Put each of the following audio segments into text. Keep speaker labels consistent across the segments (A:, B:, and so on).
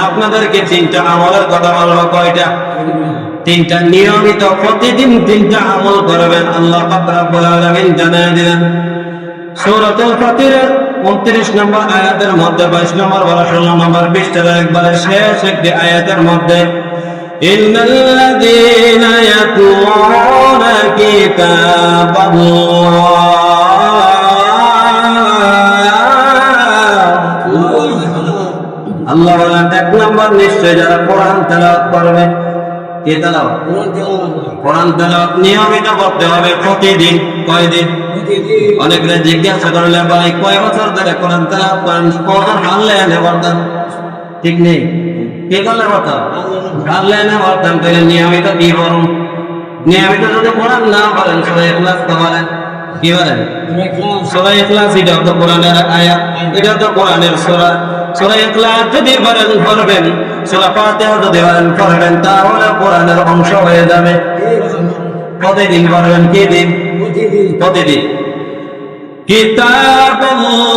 A: আপনাদেরকে তিনটা আমলের কথা বলবো। কয়টা? তিনটা। নিয়মিত প্রতিদিন তিনটা আমল করবেন। আল্লাহ পাক রব্বুল আলামিন জানিয়ে দিলেন সূরাতুল ফাতিরের 29 নম্বর আয়াতের মধ্যে, 22 নম্বর 16 নম্বর পৃষ্ঠার একবারে শেষ একটি আয়াতের মধ্যে, ইন্নাল্লাযীনা ইয়াতলুনা কিতাবাল্লাহ, আল্লাহ বলেন 1 নম্বর নিশ্চয় যারা কোরআন তেলাওয়াত করবে। কি তেলাওয়াত? কোরআন তেলাওয়াত নিয়মিত করতে হবে প্রতিদিন। কয়দিন? অনেকরা জিজ্ঞাসা করলে ভাই কয় বছর ধরে কোরআন তেলাওয়াত করেন? কোরআন আনলে বলতাম ঠিক নেই। কি করলে বলতাম? আনলে বলতাম। তাহলে নিয়মিত কি করুন? নিয়মিত যদি কোরআন না বলেন, সূরা ইখলাস তো বলেন। কি বলেন? সূরা ইখলাস, এটা তো কোরআনের আয়াত, এটা তো কোরআনের সূরা। সূরা ইখলাস যদি পড়বেন, সূরা ফাতিহা যদি পড়বেন, তাহলে কোরআনের অংশ হয়ে যাবে। প্রতিদিন পড়বেন। কি দিন? প্রতিদিন। কিতাবুল্লাহ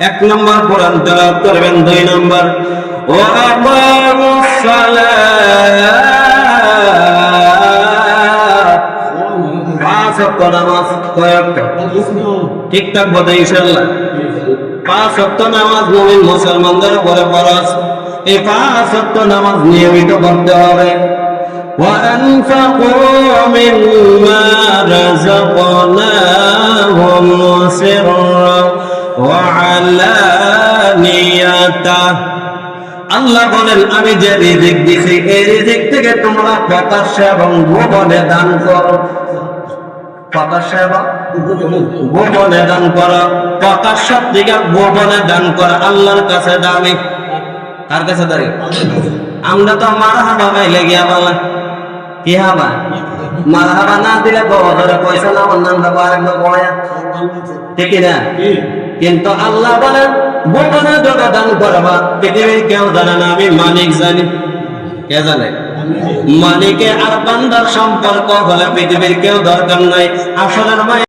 A: 1 নম্বর কোরআন তেলাওয়াত করবেন। 2 নম্বর ওয়া আকামুস সালাত, 5 ওয়াক্ত নামাজ। কয় ওয়াক্ত? ঠিকঠাক বলে ইনশাআল্লাহ 5 ওয়াক্ত নামাজ মুমিন মুসলমানদের উপরে ফরজ। এই 5 ওয়াক্ত নামাজ নিয়মিত পড়তে হবে। وأنفقوا مما رزقناهم سرا وعلانية, আল্লাহ বলেন আমি যে রিজিক দিছি এই রিজিক থেকে তোমরা প্রকাশ্যে এবং গোপনে দান করো। প্রকাশ্যে এবং গোপনে দান করো। প্রকাশ্য থেকে গোপনে দান করা আল্লাহর কাছে দামি। কার কাছে দাঁড়িয়ে? আমরা তো মারহাবা গাইলে গিয়া বলা কি হাবা, মারহাবা না দিলে ধরে পয়সা না আমার নামটা আরেকবার বয়া, ঠিক না? কিন্তু আল্লাহ বলেন গোপনে যত দান করবা পৃথিবীর কেউ জানে না, আমি মালিক জানি। কে জানে? মালিকে আর বান্দার সম্পর্ক হলে পৃথিবীর কেউ দরকার নাই। আসলে